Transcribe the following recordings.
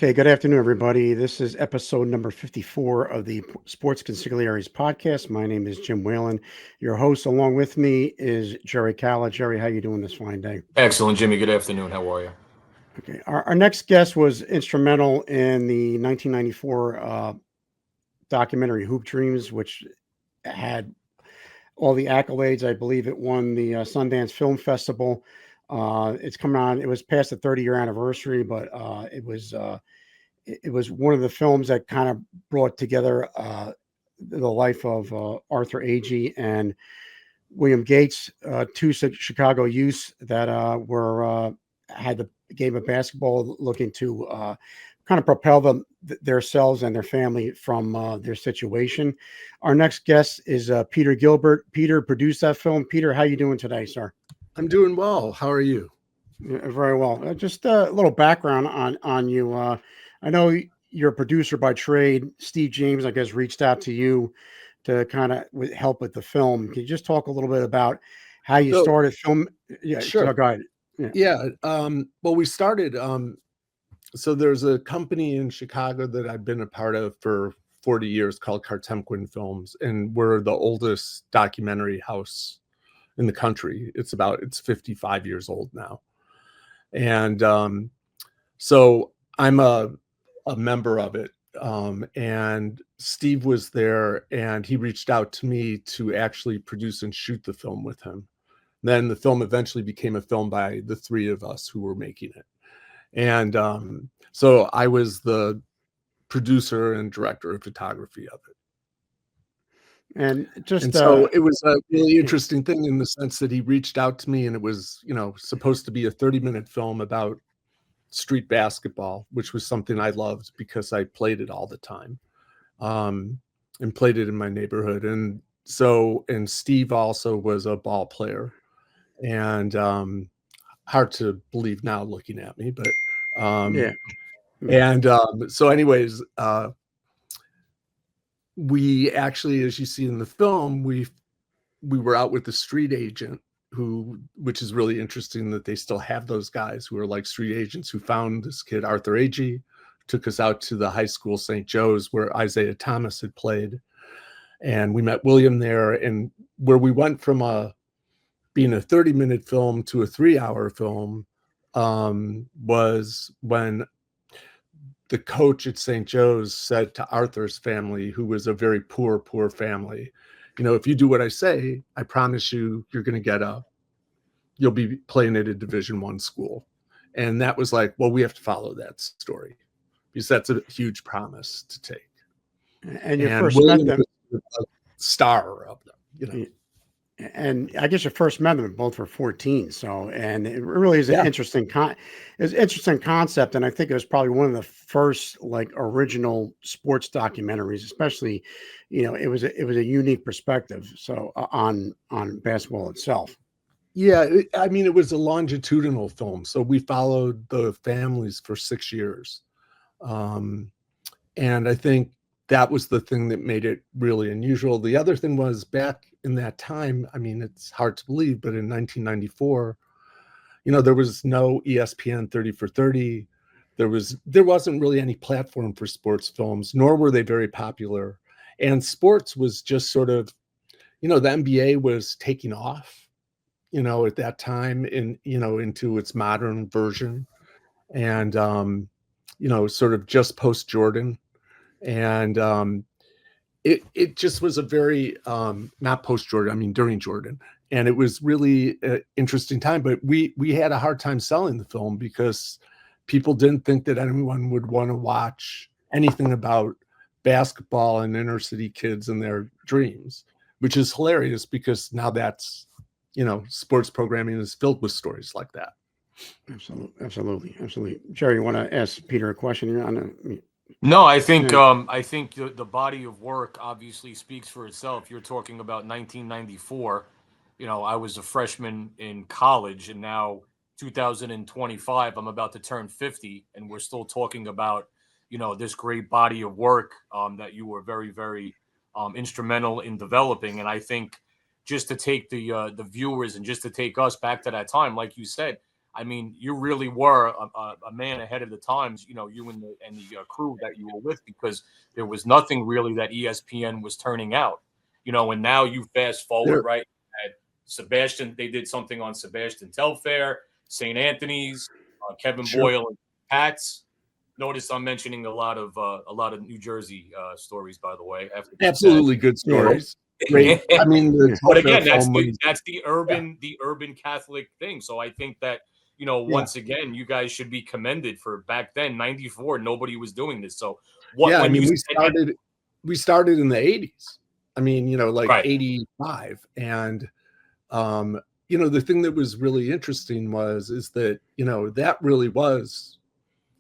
Okay, good afternoon, everybody. This is episode number 54 of the Sports Consiglieres Podcast. My name is Jim Whalen, your host. Along with me is Jerry Calla. Jerry, how you doing this fine day? Excellent, Jimmy. Good afternoon. How are you? Okay, our next guest was instrumental in the 1994 documentary Hoop Dreams, which had all the accolades. I believe it won the Sundance Film Festival. It's coming on. It was past the 30-year anniversary, but it was one of the films that kind of brought together the life of Arthur Agee and William Gates, two Chicago youths that were had the game of basketball, looking to kind of propel themselves and their family from their situation. Our next guest is Peter Gilbert. Peter produced that film. Peter, how you doing today, sir? I'm doing well. How are you? Very well. Just a little background on you. I know you're a producer by trade. Steve James, I guess, reached out to you to kind of help with the film. Can you just talk a little bit about how you started film? Yeah, sure. So go ahead. Yeah. Well, we started. So there's a company in Chicago that I've been a part of for 40 years called Kartemquin Films, and we're the oldest documentary house in the country. It's 55 years old now, and so I'm a member of it. And Steve was there, and he reached out to me to actually produce and shoot the film with him. Then the film eventually became a film by the three of us who were making it. And so I was the producer and director of photography of it. And so it was a really interesting thing in the sense that he reached out to me, and it was, supposed to be a 30-minute film about street basketball, which was something I loved because I played it all the time, and played it in my neighborhood. And Steve also was a ball player, and hard to believe now looking at me, but and so anyways, we actually, as you see in the film, we were out with the street agent, which is really interesting that they still have those guys who are like street agents, who found this kid Arthur Agee, took us out to the high school St. Joe's where Isaiah Thomas had played, and we met William there. And where we went from being a 30-minute film to a 3-hour film was when the coach at St. Joe's said to Arthur's family, who was a very poor family, if you do what I say, I promise you're going to you'll be playing at a Division I school. And that was like, well, we have to follow that story because that's a huge promise to take. And you first met them, a star of them, And I guess you first met them both were 14. So, and it really is an interesting concept. And I think it was probably one of the first original sports documentaries, especially, it was a unique perspective. So on basketball itself. Yeah. It was a longitudinal film. So we followed the families for 6 years. And I think that was the thing that made it really unusual. The other thing was, back in that time, it's hard to believe, but in 1994, there was no ESPN 30 for 30. There wasn't really any platform for sports films, nor were they very popular. And sports was just sort of, the NBA was taking off, at that time into its modern version. And, sort of just post Jordan. And it just was a very not post Jordan, during Jordan, and it was really an interesting time. But we had a hard time selling the film because people didn't think that anyone would want to watch anything about basketball and inner city kids and their dreams, which is hilarious because now that's sports programming is filled with stories like that. Absolutely. Jerry, you want to ask Peter a question here? No, I think the body of work obviously speaks for itself. You're talking about 1994. I was a freshman in college, and now 2025, I'm about to turn 50, and we're still talking about this great body of work that you were very, very instrumental in developing. And I think just to take the viewers and just to take us back to that time, like you said, I mean, you really were a man ahead of the times, you know, you and the crew that you were with, because there was nothing really that ESPN was turning out, you know. And now you fast forward, right? At Sebastian, they did something on Sebastian Telfair, St. Anthony's, Kevin Boyle, and Pats. Notice I'm mentioning a lot of New Jersey stories, by the way. Absolutely good stories. Great. I mean, but again, that's the urban Catholic thing. So I think that, you know, once again, you guys should be commended for back then, 94, nobody was doing this. So we started in the 80s. I mean, you know, like 85. And you know, the thing that was really interesting is that, you know, that really was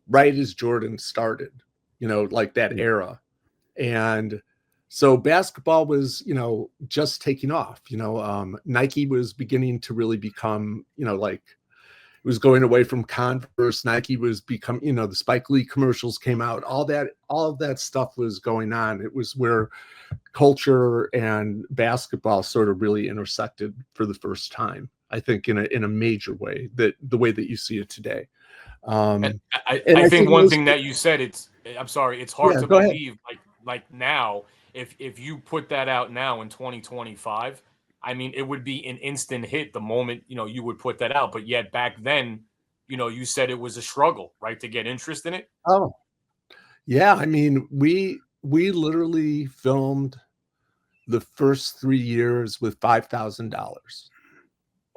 right as Jordan started, you know, like that era. And so basketball was, you know, just taking off. You know, Nike was beginning to really become, you know, like it was going away from Converse. Nike was becoming, you know, the Spike Lee commercials came out. All of that stuff was going on. It was where culture and basketball sort of really intersected for the first time, I think, in a major way, that the way that you see it today. I think one thing that you said, it's hard to believe, like now, if you put that out now in 2025, I mean, it would be an instant hit the moment, you know, you would put that out. But yet back then, you know, you said it was a struggle, right, to get interest in it. Oh, yeah. I mean, we literally filmed the first 3 years with $5,000. Wow.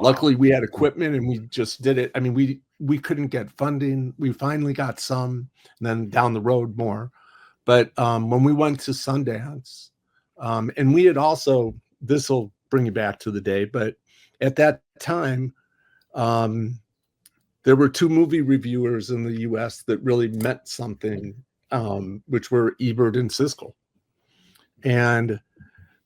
Luckily, we had equipment and we just did it. I mean, we couldn't get funding. We finally got some, and then down the road more. But when we went to Sundance, and we had also, this will bring you back to the day, but at that time, there were 2 movie reviewers in the US that really meant something, which were Ebert and Siskel. And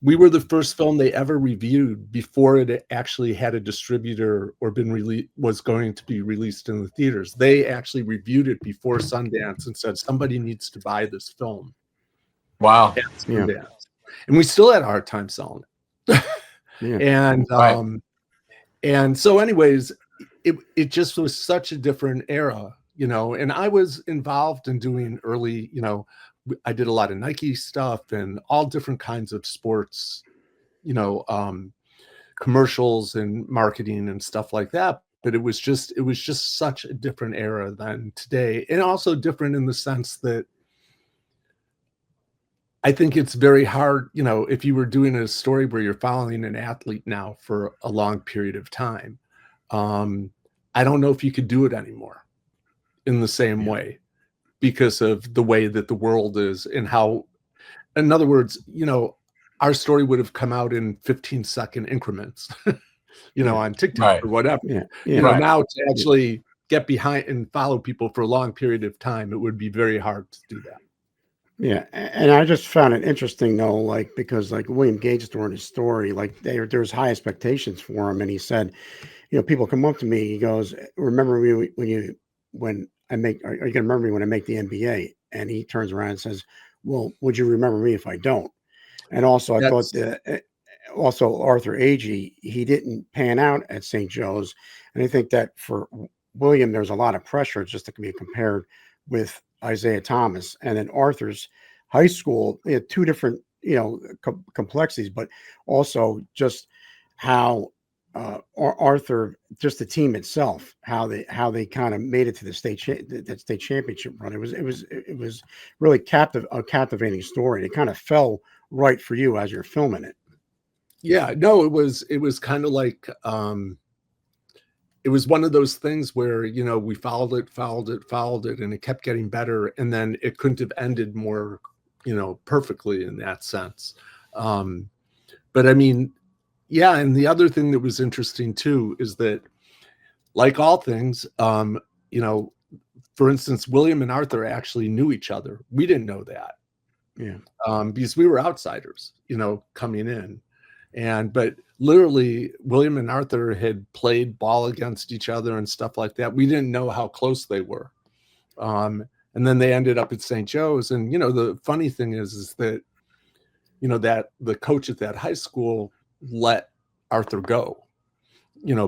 we were the first film they ever reviewed before it actually had a distributor or was going to be released in the theaters. They actually reviewed it before Sundance and said, somebody needs to buy this film. Wow. Yeah. And we still had a hard time selling it. And so anyways, it just was such a different era, you know, and I was involved in doing early, you know, I did a lot of Nike stuff and all different kinds of sports, you know, commercials and marketing and stuff like that. But it was just such a different era than today. And also different in the sense that I think it's very hard, you know, if you were doing a story where you're following an athlete now for a long period of time, I don't know if you could do it anymore in the same way, because of the way that the world is and how, in other words, you know, our story would have come out in 15-second increments, you know, on TikTok or whatever. You know, now to actually get behind and follow people for a long period of time, it would be very hard to do that. Yeah, and I just found it interesting though, like, because like William Gates during his story, like there's high expectations for him, and he said, you know, people come up to me, he goes, "Remember me when I make? Are you gonna remember me when I make the NBA?" And he turns around and says, "Well, would you remember me if I don't?" And also, I thought that also Arthur Agee, he didn't pan out at St. Joe's, and I think that for William, there's a lot of pressure just to be compared with Isaiah Thomas, and then Arthur's high school. They had 2 different, you know, complexities, but also just how Arthur, just the team itself, how they kind of made it to the state championship run. It was really a captivating story. It kind of fell right for you as you're filming it. Yeah, no, it was kind of like it was one of those things where, you know, we followed it, and it kept getting better, and then it couldn't have ended more, you know, perfectly in that sense. But I mean, yeah, and the other thing that was interesting too is that, like all things, you know, for instance, William and Arthur actually knew each other. We didn't know that. Yeah. Because we were outsiders, you know, coming in. But literally William and Arthur had played ball against each other and stuff like that. We didn't know how close they were. And then they ended up at St. Joe's. And, you know, the funny thing is that, you know, that the coach at that high school let Arthur go.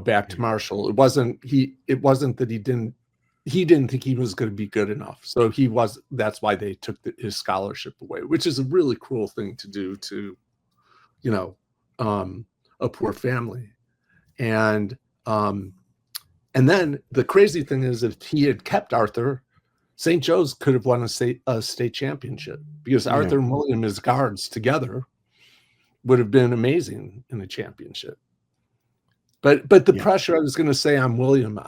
back to Marshall. It wasn't that he didn't think he was going to be good enough. So that's why they took his scholarship away, which is a really cruel thing to do to, a poor family. And then the crazy thing is, if he had kept Arthur, St. Joe's could have won a state championship, because Arthur and William as guards together would have been amazing in the championship. But the pressure, I was going to say, on William,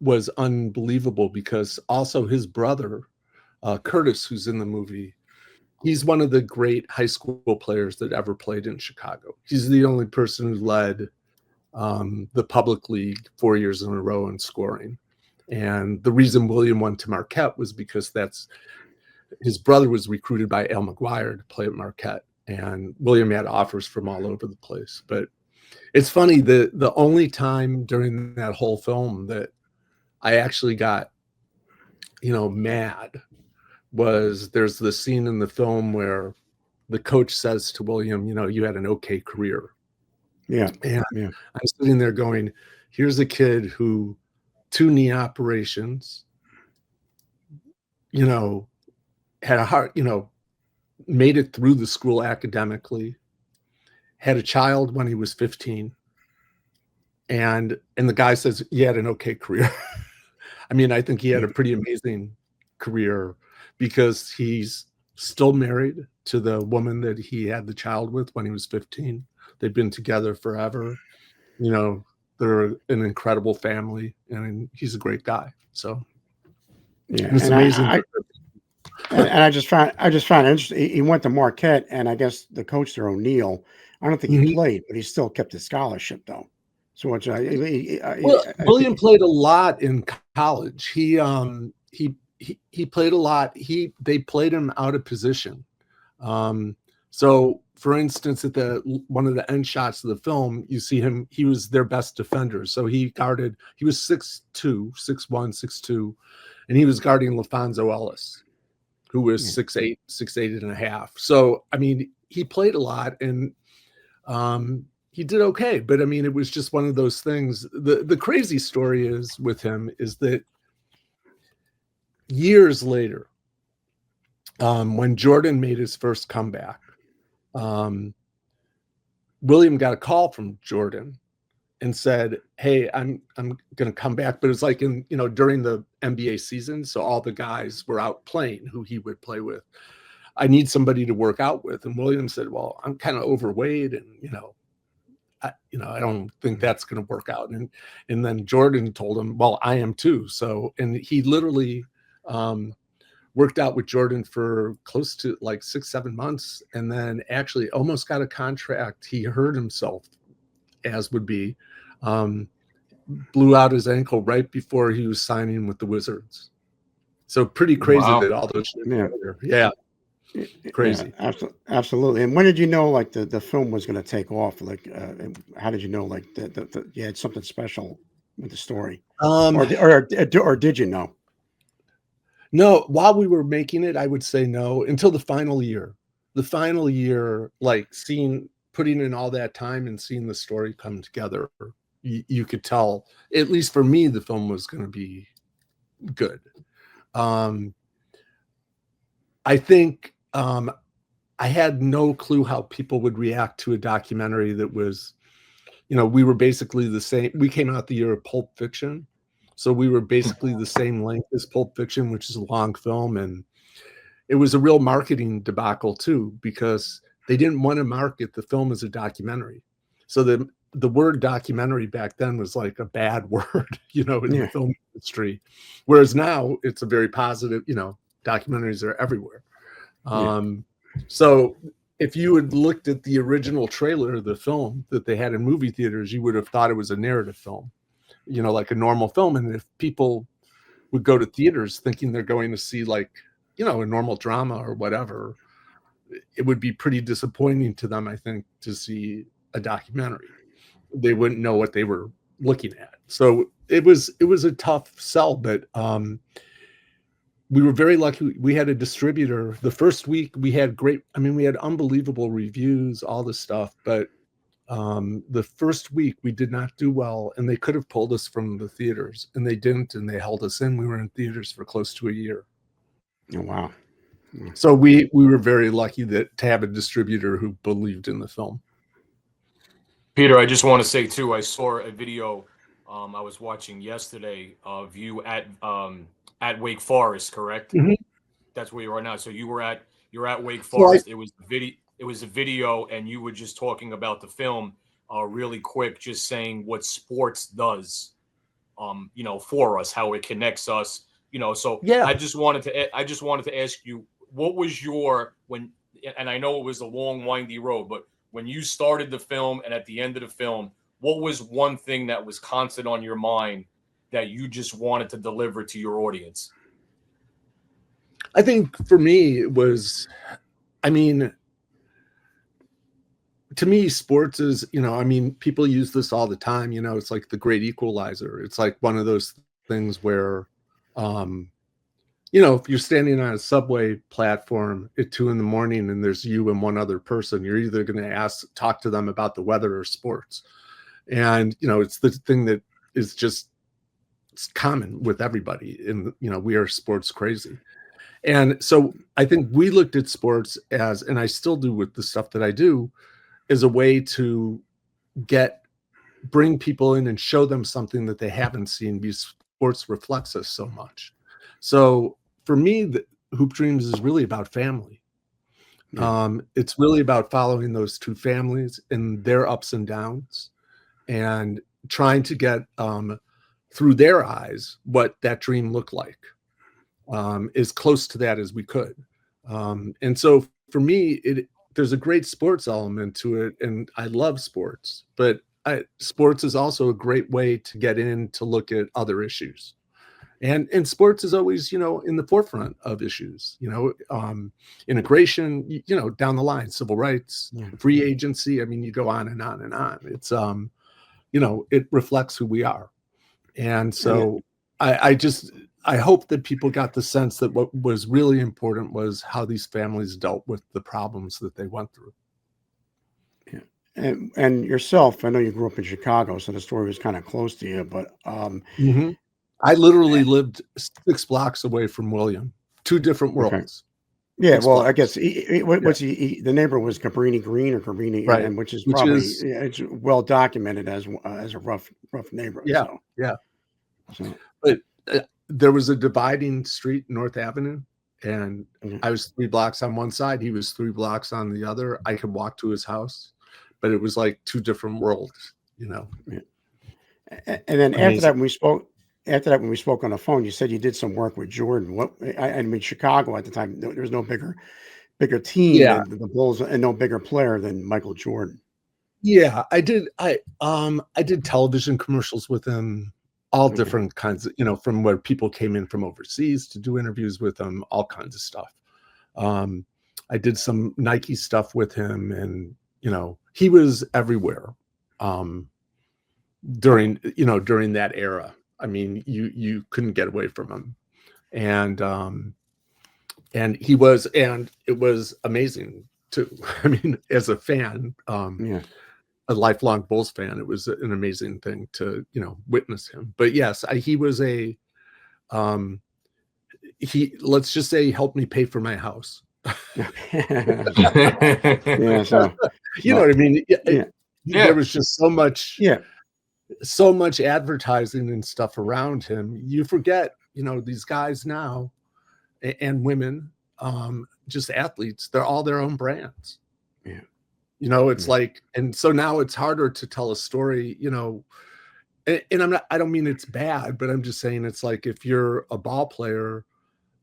was unbelievable, because also his brother, Curtis, who's in the movie, he's one of the great high school players that ever played in Chicago. He's the only person who led the public league 4 years in a row in scoring. And the reason William went to Marquette was because his brother was recruited by Al McGuire to play at Marquette, and William had offers from all over the place. But it's funny, the only time during that whole film that I actually got, mad was, there's the scene in the film where the coach says to William, you had an okay career. Yeah. And I'm sitting there going, here's a kid who 2 knee operations, had a heart, made it through the school academically, had a child when he was 15. And the guy says he had an okay career. I mean, I think he had a pretty amazing career, because he's still married to the woman that he had the child with when he was 15. They've been together forever. They're an incredible family, and he's a great guy. So it's amazing. I just found it interesting. He went to Marquette, and I guess the coach there, O'Neill, I don't think he played, but he still kept his scholarship, though. So William played a lot in college. He played a lot. They played him out of position. So, for instance, at one of the end shots of the film, you see him. He was their best defender. So he was 6'1", 6'2", and he was guarding LaFonso Ellis, who was 6'8", 6'8 and a half. So, I mean, he played a lot, and he did okay. But I mean, it was just one of those things. The crazy story with him is that years later, when Jordan made his first comeback, William got a call from Jordan and said, "Hey, I'm going to come back," but it's like during the NBA season, so all the guys were out playing who he would play with. I need somebody to work out with, and William said, "Well, I'm kind of overweight, and I don't think that's going to work out." And then Jordan told him, "Well, I am too." So, and he literally worked out with Jordan for close to like 6-7 months, and then actually almost got a contract. He hurt himself, as would be, blew out his ankle right before he was signing with the Wizards. So pretty crazy that all those crazy. Yeah, absolutely. And when did you know like the film was going to take off? Like, how did you know like that you had something special with the story, or did you know? No, while we were making it, I would say no, until the final year. The final year, like putting in all that time and seeing the story come together, you could tell, at least for me, the film was going to be good. I think I had no clue how people would react to a documentary that was, we were basically the same. We came out the year of Pulp Fiction. So we were basically the same length as Pulp Fiction, which is a long film. And it was a real marketing debacle too, because they didn't want to market the film as a documentary. So the word documentary back then was like a bad word, in the film industry. Whereas now it's a very positive, documentaries are everywhere. So if you had looked at the original trailer of the film that they had in movie theaters, you would have thought it was a narrative film, like a normal film. And if people would go to theaters thinking they're going to see like, a normal drama or whatever, it would be pretty disappointing to them, I think, to see a documentary. They wouldn't know what they were looking at. So it was a tough sell, but we were very lucky. We had a distributor. The first week we had we had unbelievable reviews, all this stuff, but The first week we did not do well, and they could have pulled us from the theaters, and they didn't, and they held us in. We were in theaters for close to a year. Oh, wow. So we were very lucky to have a distributor who believed in the film. Peter, I just want to say too, I saw a video I was watching yesterday of you at Wake Forest, correct? Mm-hmm. That's where you are now. So you're at Wake Forest. It was a video, and you were just talking about the film really quick, just saying what sports does, for us, how it connects us, So yeah, I just wanted to ask you, what was and I know it was a long, windy road, but when you started the film and at the end of the film, what was one thing that was constant on your mind that you just wanted to deliver to your audience? I think for me, it was, to me, sports is, people use this all the time, it's like the great equalizer. It's like one of those things where, if you're standing on a subway platform at 2 a.m. and there's you and one other person, you're either going to talk to them about the weather or sports. And, it's the thing that is just, it's common with everybody. And, we are sports crazy. And so I think we looked at sports as, and I still do with the stuff that I do, as a way to bring people in and show them something that they haven't seen, because sports reflects us so much. So for me, the Hoop Dreams is really about family. Yeah. It's really about following those two families and their ups and downs, and trying to get through their eyes what that dream looked like, as close to that as we could. And so for me, there's a great sports element to it, and I love sports, but sports is also a great way to get in to look at other issues. And sports is always, in the forefront of issues, integration, down the line, civil rights, free agency. You go on and on and on. It's, it reflects who we are. And so I hope that people got the sense that what was really important was how these families dealt with the problems that they went through. Yeah. And yourself, I know you grew up in Chicago, so the story was kind of close to you, but I literally lived 6 blocks away from William, 2 different worlds. Okay. Yeah, well, I guess the neighbor was Cabrini Green or Cabrini, right? And which is it's well documented as a rough neighborhood. Yeah, so. Yeah. So. But there was a dividing street, North Avenue, and I was 3 blocks on one side. He was 3 blocks on the other. I could walk to his house, but it was like 2 different worlds, Yeah. And then after that, when we spoke on the phone, you said you did some work with Jordan. Chicago at the time, there was no bigger team than the Bulls, and no bigger player than Michael Jordan. Yeah, I did. I did television commercials with him, all different kinds of, from where people came in from overseas to do interviews with him, all kinds of stuff. I did some Nike stuff with him, and he was everywhere during that era. You couldn't get away from him, and it was amazing too. As a fan, a lifelong Bulls fan, it was an amazing thing to witness him. But yes, he was let's just say he helped me pay for my house. Yeah, so you know what I mean? There was just so much advertising and stuff around him. You forget, these guys now and women, just athletes, they're all their own brands. Yeah. It's like, and so now it's harder to tell a story, and I don't mean it's bad, but I'm just saying it's like, if you're a ball player,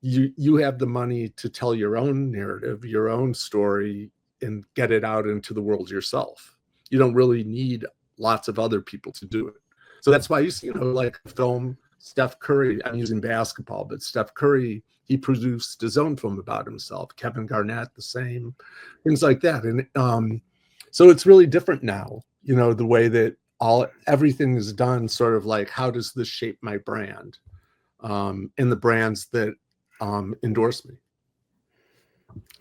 you have the money to tell your own narrative, your own story, and get it out into the world yourself. You don't really need lots of other people to do it. So that's why you see, like film, Steph Curry, I'm using basketball, but Steph Curry, he produced his own film about himself. Kevin Garnett, the same, things like that. And so it's really different now, the way that everything is done, sort of like, how does this shape my brand, and the brands that endorse me.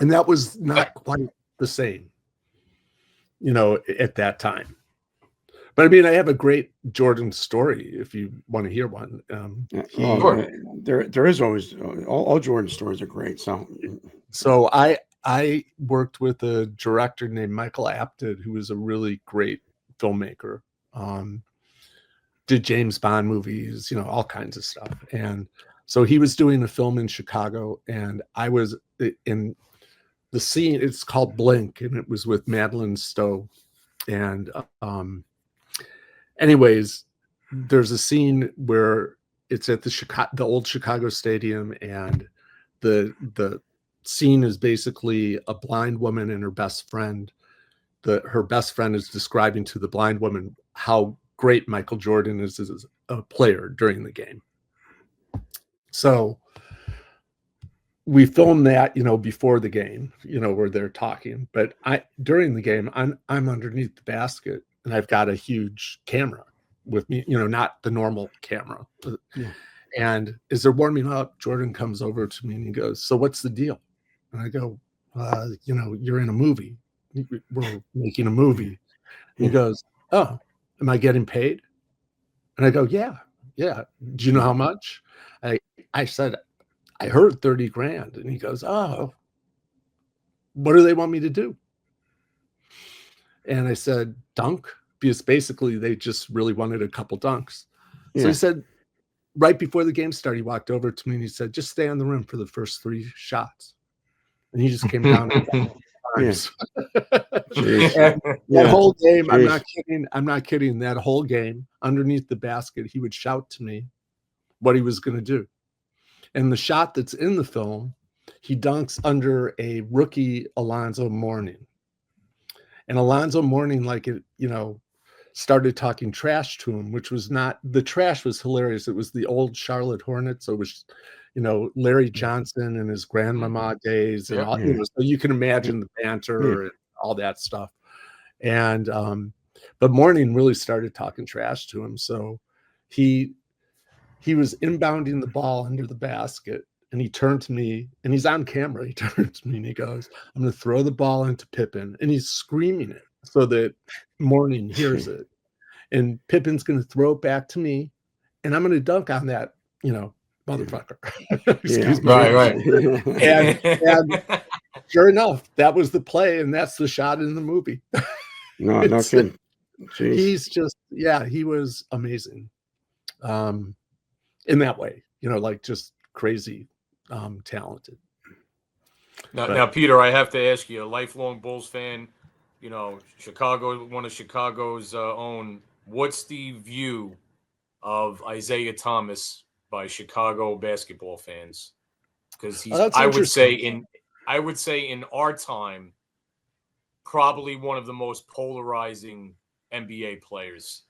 And that was not quite the same, at that time. But I mean, I have a great Jordan story if you want to hear one. There is always all Jordan stories are great. So I worked with a director named Michael Apted, who was a really great filmmaker. Did James Bond movies, all kinds of stuff. And so he was doing a film in Chicago, and I was in the scene. It's called Blink, and it was with Madeline Stowe. And anyways, there's a scene where it's at the old Chicago Stadium, and the scene is basically a blind woman and her best friend. Her best friend is describing to the blind woman how great Michael Jordan is as a player during the game. So we filmed that, before the game, where they're talking. But during the game, I'm underneath the basket, and I've got a huge camera with me, not the normal camera. Yeah. And as they're warming up, Jordan comes over to me and he goes, "So what's the deal?" And I go, "You're in a movie. We're making a movie." And he goes, "Oh, am I getting paid?" And I go, yeah. Do you know how much? I said, "I heard 30 grand. And he goes, "Oh, what do they want me to do?" And I said, "Dunk," because basically they just really wanted a couple dunks. Yeah. So he said, right before the game started, he walked over to me and he said, "Just stay on the rim for the first 3 shots." And he just came down. Times. And that whole game, I'm not kidding. That whole game, underneath the basket, he would shout to me what he was going to do. And the shot that's in the film, he dunks under a rookie Alonzo Mourning. And Alonzo Mourning, started talking trash to him, which was not, the trash was hilarious. It was the old Charlotte Hornets. So it was, Larry Johnson and his grandmama days, and all, so you can imagine the banter and all that stuff. And but Mourning really started talking trash to him. So he was inbounding the ball under the basket, and he turned to me, and he's on camera. He turned to me and he goes, "I'm going to throw the ball into Pippen," and he's screaming it so that Mourning hears it. And Pippen's going to throw it back to me, and I'm going to dunk on that, motherfucker. Excuse me. Right. And sure enough, that was the play, and that's the shot in the movie. No kidding. He's just, he was amazing. In that way, just crazy talented. Now, Peter, I have to ask you, a lifelong Bulls fan, Chicago, one of Chicago's own. What's the view of Isaiah Thomas by Chicago basketball fans? Because he's, I would say in our time, probably one of the most polarizing NBA players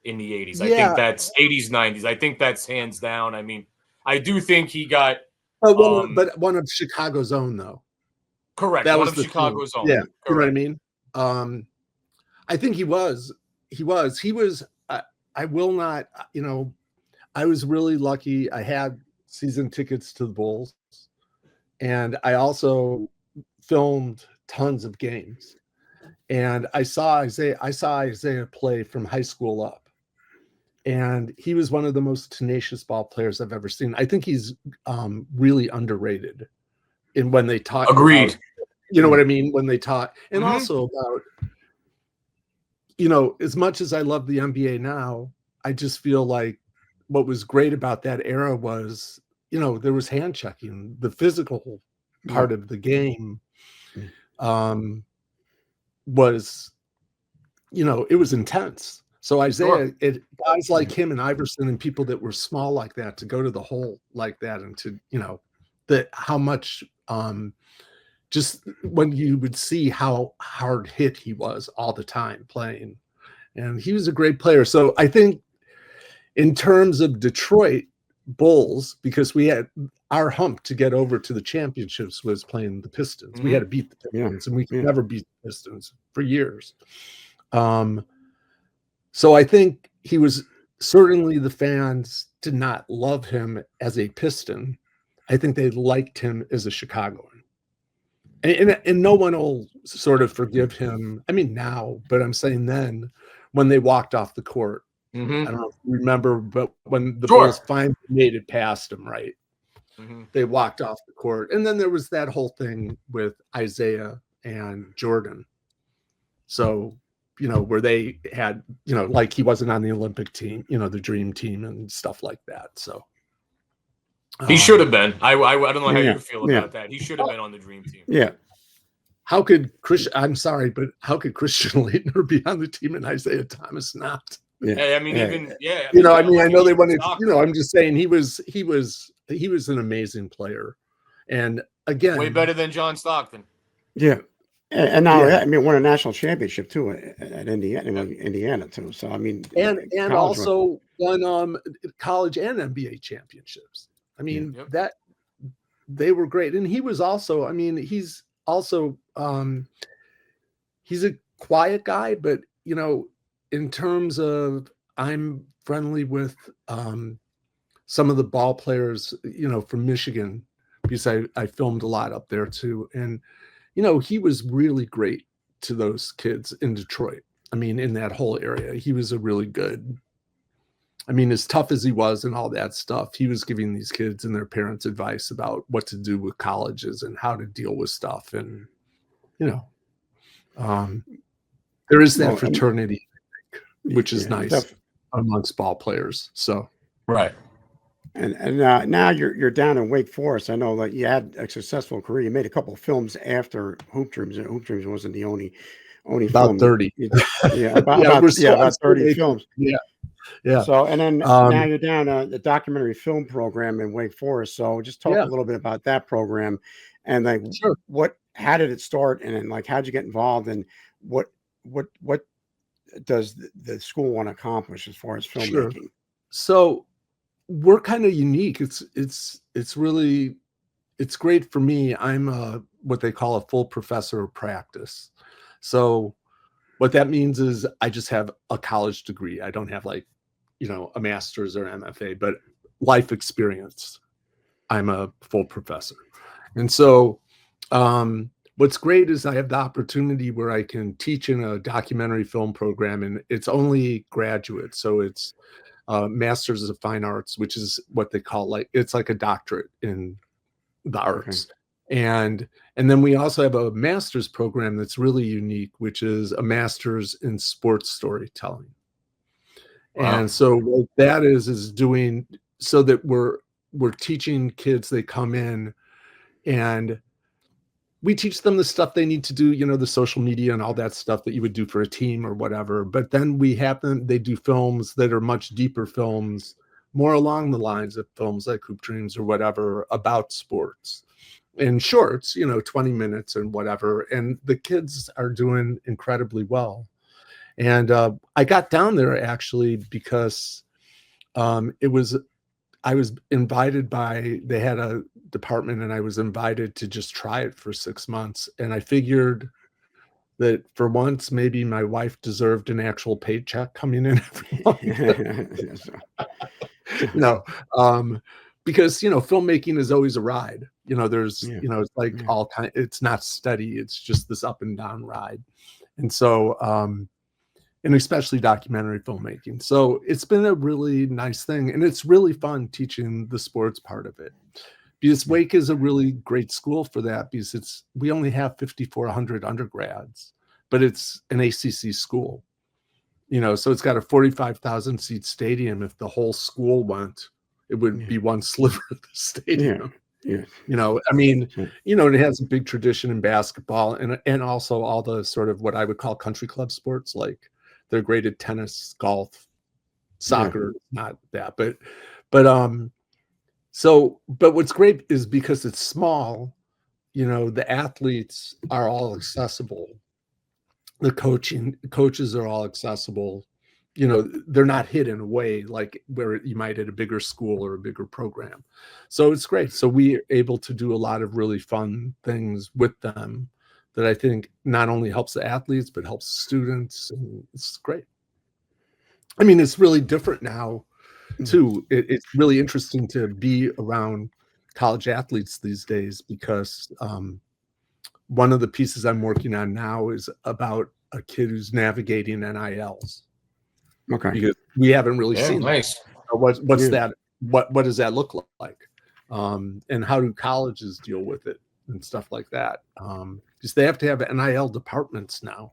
in the 80s. I think that's 80s, 90s. I think that's hands down. I mean, I do think he got but one of Chicago's own, though. Correct. That one was of Chicago's own. Yeah. Correct. You know what I mean? I think he was. I will not, I was really lucky. I had season tickets to the Bulls, and I also filmed tons of games. And I saw Isaiah play from high school up. And he was one of the most tenacious ball players I've ever seen. I think he's really underrated in when they talk. Agreed. About, you know what I mean? When they talk. And also about, as much as I love the NBA now, I just feel like what was great about that era was, there was hand checking, the physical part of the game was, it was intense. So Isaiah, guys like him and Iverson and people that were small like that, to go to the hole like that, and to, how much, just when you would see how hard hit he was all the time playing. And he was a great player. So I think in terms of Detroit Bulls, because we had our hump to get over to the championships was playing the Pistons. We had to beat the Pistons, and we could never beat the Pistons for years. So I think he was, certainly the fans did not love him as a Piston. I think they liked him as a Chicagoan. And no one will sort of forgive him. I mean, now, but I'm saying then, when they walked off the court. Mm-hmm. I don't know if you remember, but when the Sure. Bulls finally made it past them, right? Mm-hmm. They walked off the court. And then there was that whole thing with Isaiah and Jordan. So, you know, where they had, you know, like he wasn't on the Olympic team, you know, the dream team and stuff like that. So he should have been. I don't know how Yeah, you feel yeah. about that. He should have been on the dream team. Yeah. how could Christian, I'm sorry, but how could Christian Leitner be on the team and Isaiah Thomas not? Yeah. I mean, even you know, I mean, I know they wanted, you know, I'm just saying he was an amazing player. And again, way better than John Stockton. Yeah. And now, I mean, won a national championship too at Indiana too. So I mean, and also won college and NBA championships. I mean, that they were great. And he was also, I mean, he's also he's a quiet guy, but you know, in terms of I'm friendly with some of the ball players, you know, from Michigan, because I filmed a lot up there too. And you know, he was really great to those kids in Detroit. I mean, in that whole area, he was a really good, I mean, as tough as he was and all that stuff, he was giving these kids and their parents advice about what to do with colleges and how to deal with stuff. And, you know, there is that fraternity, which is nice amongst ball players. So, right. And now you're down in Wake Forest. I know that you had a successful career. You made a couple of films after Hoop Dreams, and Hoop Dreams wasn't the only about film. 30. About 30 films. Yeah. So, and then now you're down the documentary film program in Wake Forest. So just talk a little bit about that program and like how did it start? And then like, how'd you get involved and what does the school want to accomplish as far as filmmaking? Sure. So we're kind of unique. It's really, it's great for me. I'm what they call a full professor of practice. So what that means is I just have a college degree. I don't have like, you know, a master's or MFA, but life experience. I'm a full professor. And so what's great is I have the opportunity where I can teach in a documentary film program, and it's only graduate. So it's Masters of Fine Arts, which is what they call it's like a doctorate in the arts. And then we also have a master's program that's really unique, which is a master's in sports storytelling. Wow. And so what that is doing so that we're teaching kids, they come in and we teach them the stuff they need to do, you know, the social media and all that stuff that you would do for a team or whatever. But then we have them, they do films that are much deeper films, more along the lines of films like Hoop Dreams or whatever about sports in shorts, you know, 20 minutes and whatever. And the kids are doing incredibly well. And I got down there actually because I was invited they had a department and I was invited to just try it for 6 months. And I figured that for once, maybe my wife deserved an actual paycheck coming in every month. No, because, you know, filmmaking is always a ride. You know, there's, you know, it's like all kind, it's not steady. It's just this up and down ride. And so, and especially documentary filmmaking. So it's been a really nice thing. And it's really fun teaching the sports part of it. Because Wake is a really great school for that, because we only have 5,400 undergrads, but it's an ACC school. You know, so it's got a 45,000 seat stadium. If the whole school went, it would be one sliver of the stadium. You know, I mean, you know, it has a big tradition in basketball and also all the sort of what I would call country club sports, like they're great at tennis, golf, soccer, not that, but what's great is because it's small, you know, the athletes are all accessible. The coaches are all accessible. You know, they're not hidden away like where you might at a bigger school or a bigger program. So it's great. So we're able to do a lot of really fun things with them that I think not only helps the athletes, but helps students. And it's great. I mean, it's really different now too. It's really interesting to be around college athletes these days because one of the pieces I'm working on now is about a kid who's navigating NILs. Okay. because we haven't really seen that. Nice. So what's Yeah. that? What does that look like? And how do colleges deal with it and stuff like that? Because they have to have NIL departments now.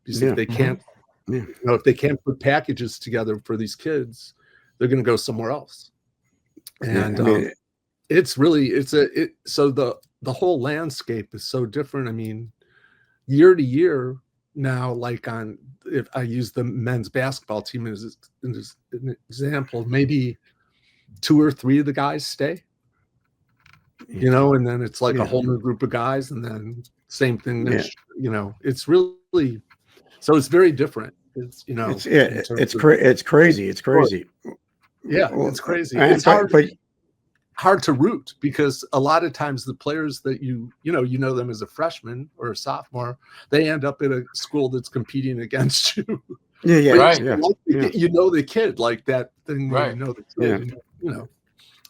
Because if they can't, if they can't put packages together for these kids, they're going to go somewhere else. And it's really so the whole landscape is so different. I mean, year to year now, like if I use the men's basketball team as an example, maybe 2 or 3 of the guys stay, and then it's like a whole new group of guys, and then same thing next, it's really, so it's very different. It's it's crazy. It's crazy. Yeah, it's crazy. It's hard to root, because a lot of times the players that you know them as a freshman or a sophomore, they end up at a school that's competing against you. Right. You know the kid, like that thing. Right. You know the kid.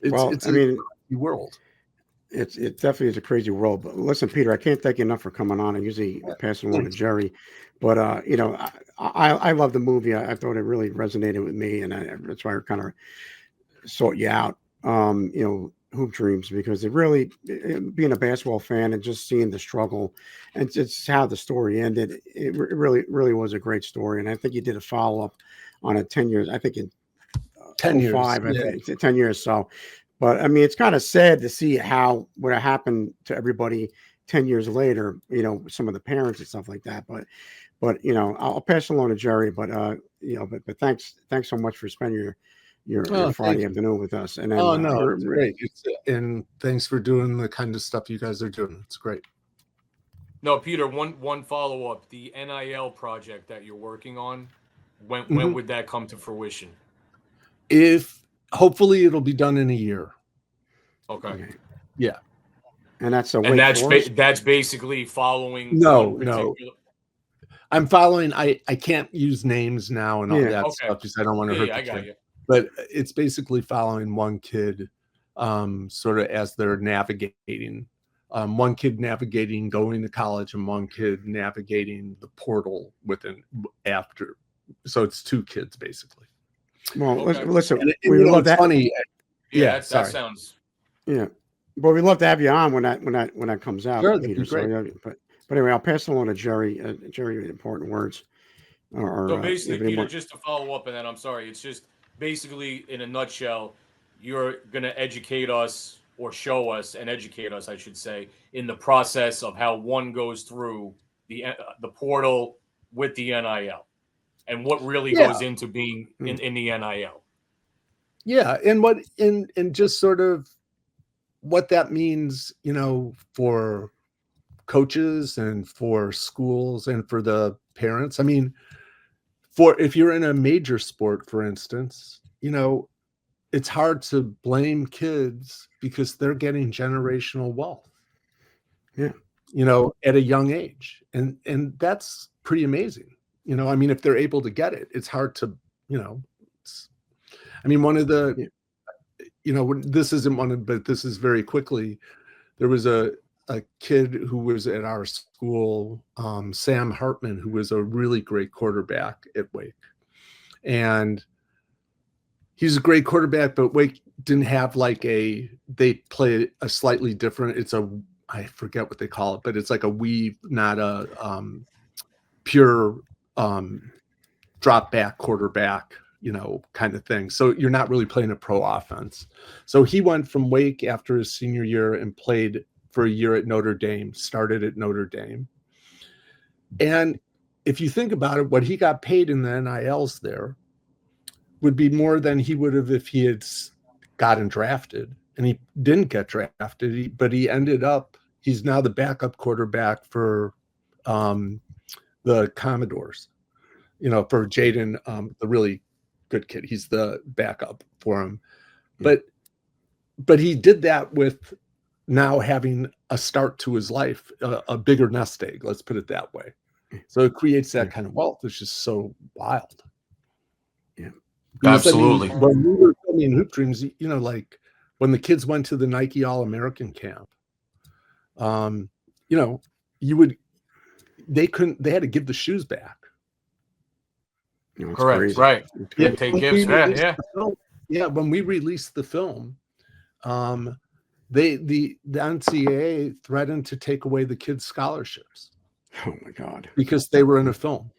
It's a world. It definitely is a crazy world. But listen, Peter, I can't thank you enough for coming on. I usually pass it along to Jerry, but I love the movie. I thought it really resonated with me, and that's why I kind of sought you out. Hoop Dreams, because it really, being a basketball fan and just seeing the struggle and it's how the story ended, it really was a great story. And I think you did a follow-up on it 10 years, I think in 10 years, 05, I think 10 years. So, but I mean, it's kind of sad to see what happened to everybody 10 years later, some of the parents and stuff like that. But I'll pass it along to Jerry, but but thanks so much for spending your Friday afternoon with us. And then, it's great. And thanks for doing the kind of stuff you guys are doing. It's great. No, Peter, one follow-up. The NIL project that you're working on, when would that come to fruition? Hopefully it'll be done in a year. Okay. Yeah. And that's that's basically following. No. I'm following. I can't use names now and all that stuff because I don't want to hurt the kid. You. But it's basically following one kid, sort of as they're navigating. One kid navigating going to college, and one kid navigating the portal after. So it's 2 kids basically. Well, listen, we love that. Funny. That sounds. Yeah, but we'd love to have you on when that comes out. Sure, Peter. that'd be great. So, but anyway, I'll pass it along to Jerry. Jerry, important words. So basically, Peter, just to follow up, and then I'm sorry, it's just basically in a nutshell, you're going to educate us or show us and educate us, I should say, in the process of how one goes through the portal with the NIL and what really goes into being in the NIL. Yeah, and just sort of what that means, for coaches and for schools and for the parents. I mean, if you're in a major sport, for instance, it's hard to blame kids because they're getting generational wealth. Yeah. At a young age. And that's pretty amazing. I mean, if they're able to get it, it's hard to, one of the, this isn't one of, but this is very quickly. There was a kid who was at our school, Sam Hartman, who was a really great quarterback at Wake. And he's a great quarterback, but Wake didn't have they play a slightly different, I forget what they call it, but it's like a weave, not a pure drop back quarterback, kind of thing. So you're not really playing a pro offense. So he went from Wake after his senior year and played for a year at Notre Dame, started at Notre Dame. And if you think about it, what he got paid in the NILs there would be more than he would have if he had gotten drafted. And he didn't get drafted, but he ended up, he's now the backup quarterback for the Commodores, for Jaden, the really good kid. He's the backup for him. But he did that with now having a start to his life, a bigger nest egg, let's put it that way. So it creates that kind of wealth. It's just so wild. Yeah, absolutely. When we were filming Hoop Dreams, when the kids went to the Nike All-American camp, they had to give the shoes back. You know, it's Correct. crazy. Right. Yeah, Take when gifts. we Yeah. released Yeah. the film- yeah, when we released the film, the NCAA threatened to take away the kids' scholarships Oh my God. because they were in a film,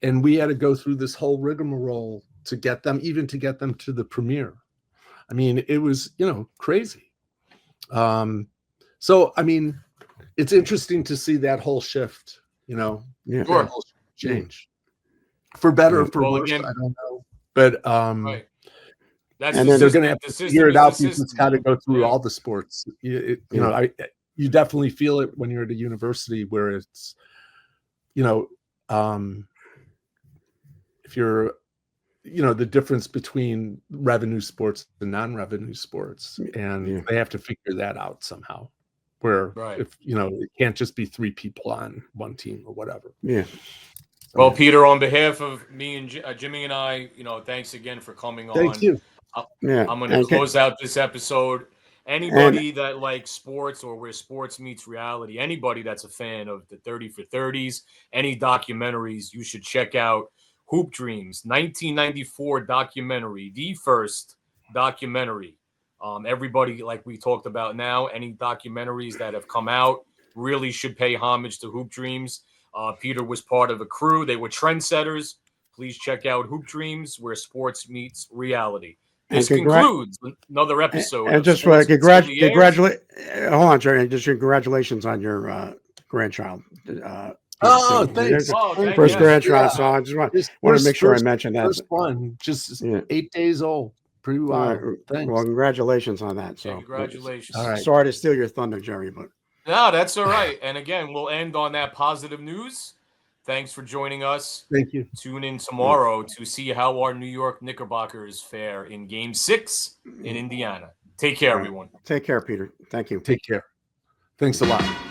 and we had to go through this whole rigmarole to get them to the premiere. I mean, it was, crazy. So I mean, it's interesting to see that whole shift, Yeah. that whole change, for better or for Well, worse. again- I don't know, but Right. That's And the then they're system. going to have The to system figure it is out the because it's system, got to man. go through Yeah. all the sports. You Yeah. you definitely feel it when you're at a university where it's, if you're, the difference between revenue sports and non-revenue sports, and Yeah. they have to figure that out somehow. Where Right. if it can't just be 3 people on one team or whatever. Yeah. Well, Peter, on behalf of me and Jimmy and I, thanks again for coming on. Thank you. Yeah. I'm going to close out this episode. Anybody that likes sports or where sports meets reality, anybody that's a fan of the 30 for 30s, any documentaries, you should check out Hoop Dreams, 1994 documentary, the first documentary. Everybody, like we talked about now, any documentaries that have come out really should pay homage to Hoop Dreams. Peter was part of a crew. They were trendsetters. Please check out Hoop Dreams, where sports meets reality. This concludes another episode. And just congratulate. Hold on, Jerry. And just congratulations on your grandchild. Thanks. First grandchild. So I just want to make sure I mention that. First one, just 8 days old. Pretty wild. Thanks. Well, congratulations on that. So congratulations. All right. Sorry to steal your thunder, Jerry, but no, that's all right. And again, we'll end on that positive news. Thanks for joining us. Thank you. Tune in tomorrow to see how our New York Knickerbockers fare in Game 6 in Indiana. Take care, everyone. Take care, Peter. Thank you. Take care. Thanks a lot.